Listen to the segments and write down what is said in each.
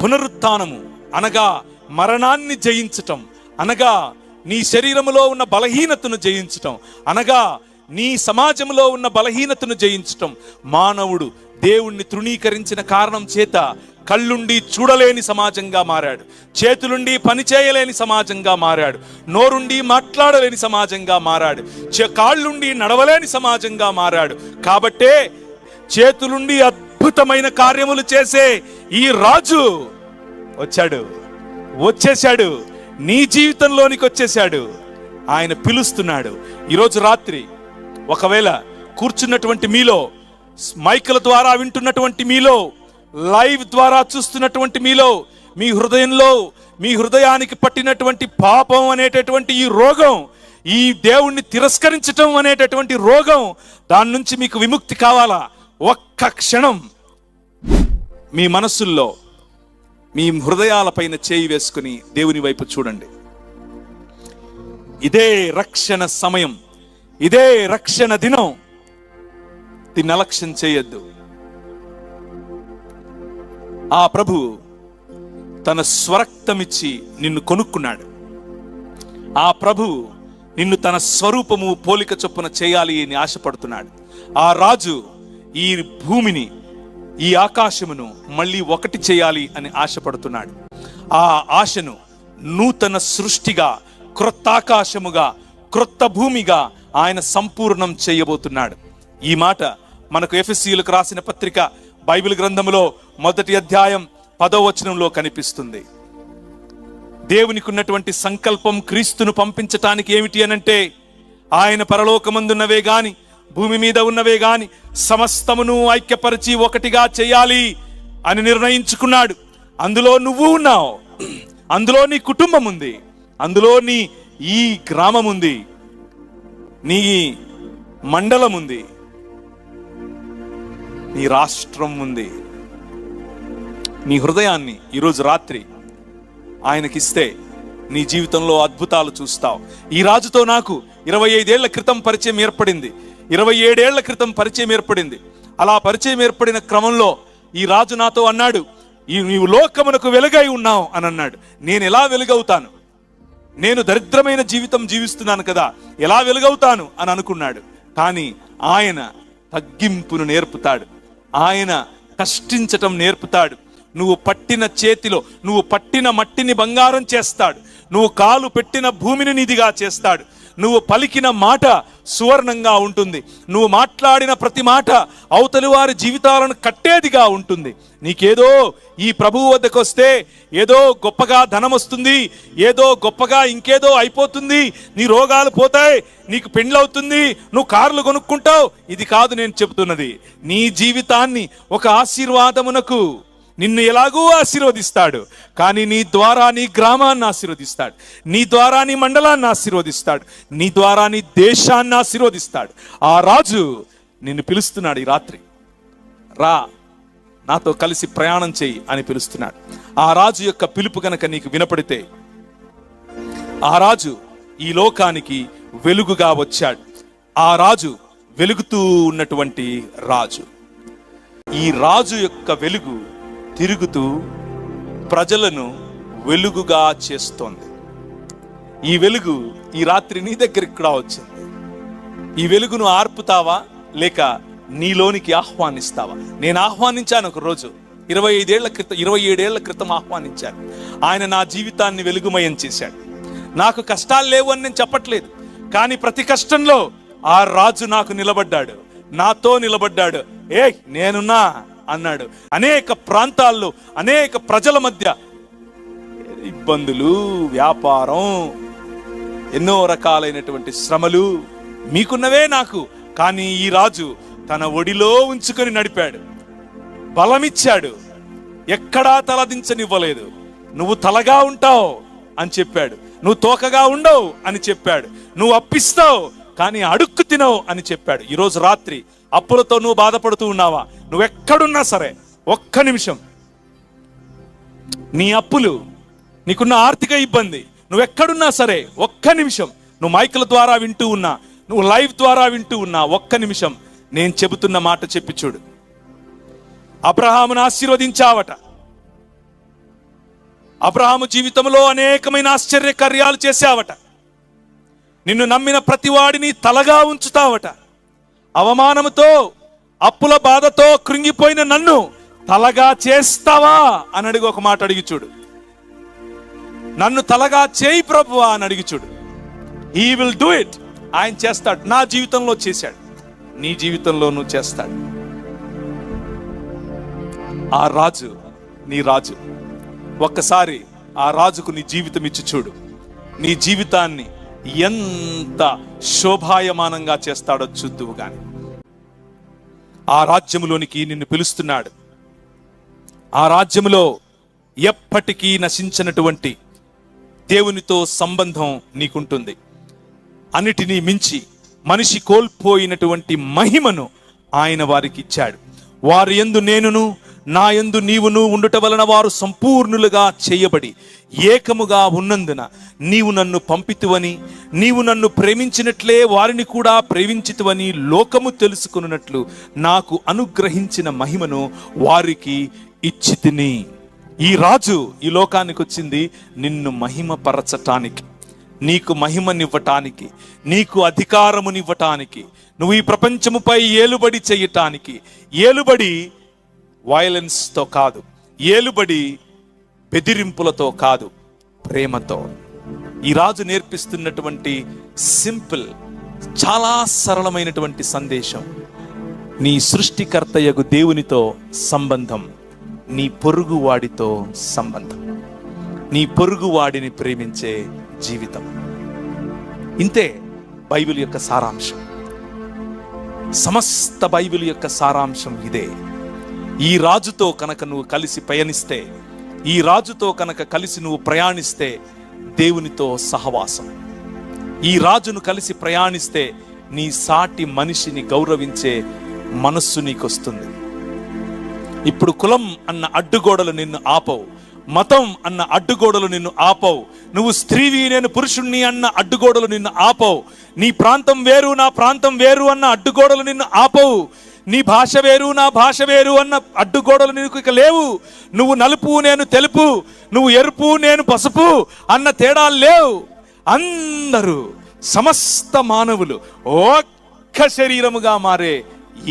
పునరుత్థానము అనగా మరణాన్ని జయించటం, అనగా నీ శరీరములో ఉన్న బలహీనతను జయించటం, అనగా నీ సమాజంలో ఉన్న బలహీనతను జయించటం. మానవుడు దేవుణ్ణి తృణీకరించిన కారణం చేత కళ్ళుండి చూడలేని సమాజంగా మారాడు, చేతులుండి పని చేయలేని సమాజంగా మారాడు, నోరుండి మాట్లాడలేని సమాజంగా మారాడు, కాళ్ళుండి నడవలేని సమాజంగా మారాడు. కాబట్టే చేతులుండి అద్భుతమైన కార్యములు చేసే ఈ రాజు వచ్చేశాడు, నీ జీవితంలోనికి వచ్చేశాడు. ఆయన పిలుస్తున్నాడు. ఈరోజు రాత్రి ఒకవేళ కూర్చున్నటువంటి మీలో, మైకుల ద్వారా వింటున్నటువంటి మీలో, లైవ్ ద్వారా చూస్తున్నటువంటి మీలో, మీ హృదయంలో, మీ హృదయానికి పట్టినటువంటి పాపం అనేటటువంటి ఈ రోగం, ఈ దేవుణ్ణి తిరస్కరించటం అనేటటువంటి రోగం, దాని నుంచి మీకు విముక్తి కావాలా? ఒక్క క్షణం మీ మనస్సుల్లో, మీ హృదయాలపైన చేయి వేసుకుని దేవుని వైపు చూడండి. ఇదే రక్షణ సమయం, ఇదే రక్షణ దినం. దీన్ని అలక్ష్యం చేయొద్దు. ఆ ప్రభువు తన స్వరక్తమిచ్చి నిన్ను కొనుక్కున్నాడు. ఆ ప్రభువు నిన్ను తన స్వరూపము పోలిక చొప్పున చేయాలి అని ఆశపడుతున్నాడు. ఆ రాజు ఈ భూమిని, ఈ ఆకాశమును మళ్ళీ ఒకటి చేయాలి అని ఆశపడుతున్నాడు. ఆ ఆశను నూతన సృష్టిగా, క్రొత్త ఆకాశముగా, క్రొత్త భూమిగా ఆయన సంపూర్ణం చేయబోతున్నాడు. ఈ మాట మనకు ఎఫెసీయులకు రాసిన పత్రిక బైబిల్ గ్రంథములో 1వ అధ్యాయం 10వ వచనంలో కనిపిస్తుంది. దేవునికి ఉన్నటువంటి సంకల్పం క్రీస్తును పంపించటానికి ఏమిటి అనంటే, ఆయన పరలోకమందున్నవే గాని భూమి మీద ఉన్నవే గాని సమస్తమును ఐక్యపరిచి ఒకటిగా చేయాలి అని నిర్ణయించుకున్నాడు. అందులో నువ్వు ఉన్నావు, అందులో నీ కుటుంబం ఉంది, అందులో నీ ఈ గ్రామం ఉంది, నీ మండలం ఉంది, నీ రాష్ట్రం ఉంది. నీ హృదయాన్ని ఈరోజు రాత్రి ఆయనకిస్తే నీ జీవితంలో అద్భుతాలు చూస్తావు. ఈ రాజుతో నాకు 25 ఏళ్ల క్రితం పరిచయం ఏర్పడింది, 27 ఏళ్ల క్రితం పరిచయం ఏర్పడింది. అలా పరిచయం ఏర్పడిన క్రమంలో ఈ రాజు నాతో అన్నాడు, నీవు లోకమునకు వెలుగై ఉన్నావు అని అన్నాడు. నేను ఎలా వెలుగవుతాను? నేను దరిద్రమైన జీవితం జీవిస్తున్నాను కదా, ఎలా వెలుగవుతాను అని అనుకున్నాడు. కానీ ఆయన తగ్గింపును నేర్పుతాడు, ఆయన కష్టించటం నేర్పుతాడు. నువ్వు పట్టిన చేతిలో, నువ్వు పట్టిన మట్టిని బంగారం చేస్తాడు, నువ్వు కాలు పెట్టిన భూమిని నిధిగా చేస్తాడు, నువ్వు పలికిన మాట సువర్ణంగా ఉంటుంది, నువ్వు మాట్లాడిన ప్రతి మాట అవతలి వారి జీవితాలను కట్టేదిగా ఉంటుంది. నీకేదో ఈ ప్రభువు వద్దకు వస్తే ఏదో గొప్పగా ధనం వస్తుంది, ఏదో గొప్పగా ఇంకేదో అయిపోతుంది, నీ రోగాలు పోతాయి, నీకు పెండ్లవుతుంది, నువ్వు కార్లు కొనుక్కుంటావు. ఇది కాదు నేను చెబుతున్నది. నీ జీవితాన్ని ఒక ఆశీర్వాదమునకు, నిన్ను ఎలాగూ ఆశీర్వదిస్తాడు, కానీ నీ ద్వారా నీ గ్రామాన్ని ఆశీర్వదిస్తాడు, నీ ద్వారా నీ మండలాన్ని ఆశీర్వదిస్తాడు, నీ ద్వారా నీ దేశాన్ని ఆశీర్వదిస్తాడు. ఆ రాజు నిన్ను పిలుస్తున్నాడు. ఈ రాత్రి రా, నాతో కలిసి ప్రయాణం చెయ్యి అని పిలుస్తున్నాడు. ఆ రాజు యొక్క పిలుపు గనక నీకు వినపడితే, ఆ రాజు ఈ లోకానికి వెలుగుగా వచ్చాడు. ఆ రాజు వెలుగుతూ ఉన్నటువంటి రాజు. ఈ రాజు యొక్క వెలుగు తిరుగుతూ ప్రజలను వెలుగుగా చేస్తోంది. ఈ వెలుగు ఈ రాత్రి నీ దగ్గరికి కూడా వచ్చింది. ఈ వెలుగును ఆర్పుతావా లేక నీలోనికి ఆహ్వానిస్తావా? నేను ఆహ్వానించాను ఒక రోజు, 27 ఏళ్ల క్రితం ఆహ్వానించాను. ఆయన నా జీవితాన్ని వెలుగుమయం చేశాడు. నాకు కష్టాలు లేవు అని నేను చెప్పట్లేదు, కానీ ప్రతి కష్టంలో ఆ రాజు నాకు నిలబడ్డాడు, నాతో నిలబడ్డాడు. నేనున్నా అన్నాడు. అనేక ప్రాంతాల్లో, అనేక ప్రజల మధ్య ఇబ్బందులు, వ్యాపారం, ఎన్నో రకాలైనటువంటి శ్రమలు మీకున్నవే నాకు, కానీ ఈ రాజు తన ఒడిలో ఉంచుకొని నడిపాడు, బలమిచ్చాడు, ఎక్కడా తలదించనివ్వలేదు. నువ్వు తలగా ఉంటావు అని చెప్పాడు, నువ్వు తోకగా ఉండవు అని చెప్పాడు, నువ్వు అప్పిస్తావు కానీ అడుక్కు తినవు అని చెప్పాడు. ఈరోజు రాత్రి అప్పులతో నువ్వు బాధపడుతూ ఉన్నావా? నువ్వెక్కడున్నా సరే ఒక్క నిమిషం, నీ అప్పులు, నీకున్న ఆర్థిక ఇబ్బంది, నువ్వెక్కడున్నా సరే ఒక్క నిమిషం, నువ్వు మైకుల ద్వారా వింటూ ఉన్నా, నువ్వు లైవ్ ద్వారా వింటూ ఉన్నా, ఒక్క నిమిషం నేను చెబుతున్న మాట చెప్పి చూడు. అబ్రహామును ఆశీర్వదించావట, అబ్రహాము జీవితంలో అనేకమైన ఆశ్చర్య కార్యాలు చేశావట. నిన్ను నమ్మిన ప్రతివాడిని తలగా ఉంచుతావట. అవమానముతో అప్పుల బాధతో కృంగిపోయిన నన్ను తలగా చేస్తావా అని అడిగి ఒక మాట అడిగి చూడు. నన్ను తలగా చేయి ప్రభువా అని అడిగి చూడు. He will do it. ఆయన చేస్తాడు. నా జీవితంలో చేశాడు, నీ జీవితంలోనూ చేస్తాడు. ఆ రాజు నీ రాజు. ఒక్కసారి ఆ రాజుకు నీ జీవితం ఇచ్చి చూడు. నీ జీవితాన్ని ఎంత శోభాయమానంగా చేస్తాడో చూద్దువు గాని. ఆ రాజ్యములోనికి నిన్ను పిలుస్తున్నాడు. ఆ రాజ్యములో ఎప్పటికీ నశించినటువంటి దేవునితో సంబంధం నీకుంటుంది. అన్నిటినీ మించి మనిషి కోల్పోయినటువంటి మహిమను ఆయన వారికి ఇచ్చాడు. వారి యందు నేనును నా యందు నీవును ఉండుట వలన వారు సంపూర్ణులుగా చేయబడి ఏకముగా ఉన్నందున నీవు నన్ను పంపితువని, నీవు నన్ను ప్రేమించినట్లే వారిని కూడా ప్రేమించితువని లోకము తెలుసుకున్నట్లు నాకు అనుగ్రహించిన మహిమను వారికి ఇచ్చి తిని. ఈ రాజు ఈ లోకానికి వచ్చింది నిన్ను మహిమపరచటానికి, నీకు మహిమనివ్వటానికి, నీకు అధికారమునివ్వటానికి, నువ్వు ఈ ప్రపంచముపై ఏలుబడి చేయటానికి. ఏలుబడి వైలెన్స్తో కాదు, ఏలుబడి బెదిరింపులతో కాదు, ప్రేమతో. ఈ రాజు నేర్పిస్తున్నటువంటి సింపుల్, చాలా సరళమైనటువంటి సందేశం, నీ సృష్టికర్తయగు దేవునితో సంబంధం, నీ పొరుగు వాడితో సంబంధం, నీ పొరుగు వాడిని ప్రేమించే జీవితం. ఇంతే బైబిల్ యొక్క సారాంశం. సమస్త బైబిల్ యొక్క సారాంశం ఇదే. ఈ రాజుతో కనుక నువ్వు కలిసి పయనిస్తే, ఈ రాజుతో కనుక కలిసి నువ్వు ప్రయాణిస్తే దేవునితో సహవాసం. ఈ రాజును కలిసి ప్రయాణిస్తే నీ సాటి మనిషిని గౌరవించే మనస్సు నీకొస్తుంది. ఇప్పుడు కులం అన్న అడ్డుగోడలు నిన్ను ఆపవు, మతం అన్న అడ్డుగోడలు నిన్ను ఆపవు, నువ్వు స్త్రీవి నేను పురుషుణ్ణి అన్న అడ్డుగోడలు నిన్ను ఆపవు, నీ ప్రాంతం వేరు నా ప్రాంతం వేరు అన్న అడ్డుగోడలు నిన్ను ఆపవు, నీ భాష వేరు నా భాష వేరు అన్న అడ్డుగోడలు నీకు ఇక లేవు. నువ్వు నలుపు నేను తెలుపు, నువ్వు ఎరుపు నేను పసుపు అన్న తేడాలు లేవు. అందరూ సమస్త మానవులు ఒక్క శరీరముగా మారే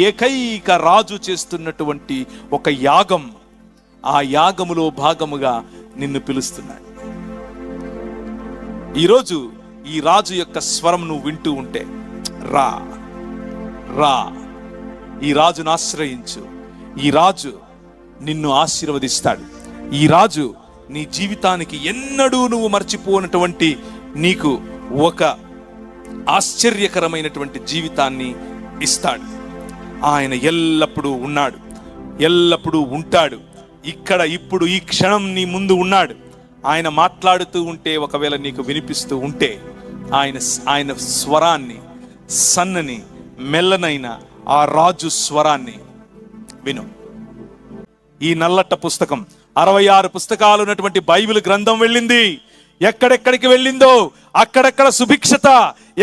ఏకైక రాజు చేస్తున్నటువంటి ఒక యాగం. ఆ యాగములో భాగముగా నిన్ను పిలుస్తున్నాడు. ఈరోజు ఈ రాజు యొక్క స్వరం నువ్వు వింటూ ఉంటే, రా రా, ఈ రాజును ఆశ్రయించు. ఈ రాజు నిన్ను ఆశీర్వదిస్తాడు. ఈ రాజు నీ జీవితానికి ఎన్నడూ నువ్వు మర్చిపోనటువంటి నీకు ఒక ఆశ్చర్యకరమైనటువంటి జీవితాన్ని ఇస్తాడు. ఆయన ఎల్లప్పుడూ ఉన్నాడు, ఎల్లప్పుడూ ఉంటాడు. ఇక్కడ ఇప్పుడు ఈ క్షణం నీ ముందు ఉన్నాడు. ఆయన మాట్లాడుతూ ఉంటే, ఒకవేళ నీకు వినిపిస్తూ ఉంటే, ఆయన స్వరాన్ని, సన్నని మెల్లనైన ఆ రాజు స్వరాన్ని విను. ఈ నల్లట్ట పుస్తకం 66 పుస్తకాలు ఉన్నటువంటి బైబిల్ గ్రంథం వెళ్ళింది. ఎక్కడెక్కడికి వెళ్ళిందో అక్కడెక్కడ సుభిక్షత,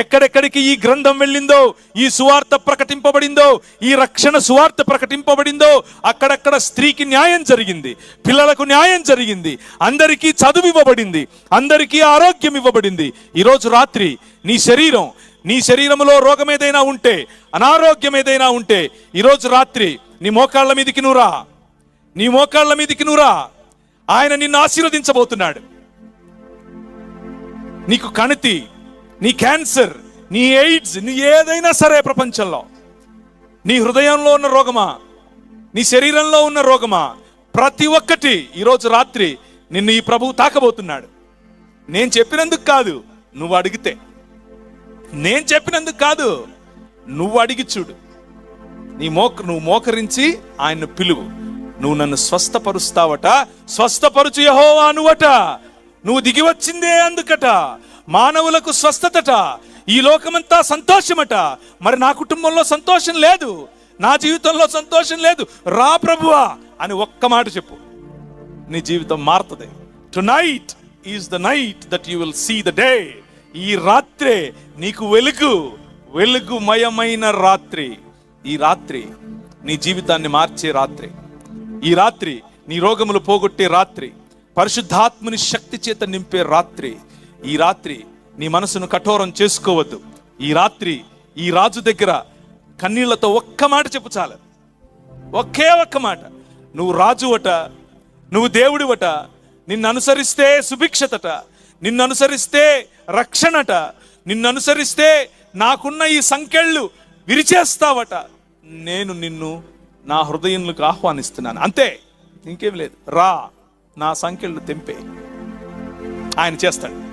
ఎక్కడెక్కడికి ఈ గ్రంథం వెళ్ళిందో, ఈ సువార్త ప్రకటింపబడిందో, ఈ రక్షణ సువార్త ప్రకటింపబడిందో అక్కడక్కడ స్త్రీకి న్యాయం జరిగింది, పిల్లలకు న్యాయం జరిగింది, అందరికీ చదువు ఇవ్వబడింది, అందరికీ ఆరోగ్యం ఇవ్వబడింది. ఈరోజు రాత్రి నీ శరీరంలో రోగం ఏదైనా ఉంటే, అనారోగ్యం ఏదైనా ఉంటే, ఈరోజు రాత్రి నీ మోకాళ్ళ మీదికి నువ్వురా, నీ మోకాళ్ళ మీదికి నువ్వురా. ఆయన నిన్ను ఆశీర్వదించబోతున్నాడు. నీకు కణితి, నీ క్యాన్సర్, నీ ఎయిడ్స్, నీ ఏదైనా సరే ప్రపంచంలో, నీ హృదయంలో ఉన్న రోగమా, నీ శరీరంలో ఉన్న రోగమా, ప్రతి ఒక్కటి ఈరోజు రాత్రి నిన్ను ఈ ప్రభువు తాకబోతున్నాడు. నేను చెప్పినందుకు కాదు, నువ్వు అడిగితే. నేను చెప్పినందుకు కాదు, నువ్వు అడిగి చూడు. నువ్వు మోకరించి ఆయన్ను పిలువు. నువ్వు నన్ను స్వస్థపరుస్తావట, స్వస్థపరుచు యెహోవా నువ్వట. నువ్వు దిగి వచ్చిందే అందుకట. మానవులకు స్వస్థతట, ఈ లోకమంతా సంతోషమట. మరి నా కుటుంబంలో సంతోషం లేదు, నా జీవితంలో సంతోషం లేదు, రా ప్రభువా అని ఒక్క మాట చెప్పు, నీ జీవితం మారుతుంది. Tonight is the night that you will see the day. ఈ రాత్రే నీకు వెలుగుమయమైన రాత్రి. ఈ రాత్రి నీ జీవితాన్ని మార్చే రాత్రి. ఈ రాత్రి నీ రోగములు పోగొట్టే రాత్రి. పరిశుద్ధాత్మని శక్తి చేత నింపే రాత్రి. ఈ రాత్రి నీ మనసును కఠోరం చేసుకోవద్దు. ఈ రాత్రి ఈ రాజు దగ్గర కన్నీళ్లతో ఒక్క మాట చెప్పు చాలు. ఒకే ఒక్క మాట. నువ్వు రాజువట, నువ్వు దేవుడివట, నిన్ను అనుసరిస్తే సుభిక్షతట, నిన్ను అనుసరిస్తే రక్షణట, నిన్ను అనుసరిస్తే నాకున్న ఈ సంకెళ్ళు విరిచేస్తావట. నేను నిన్ను నా హృదయంలోకి ఆహ్వానిస్తున్నాను, అంతే, ఇంకేం లేదు. రా, నా సంకెళ్ళు తెంపే. ఆయన చేస్తాడు.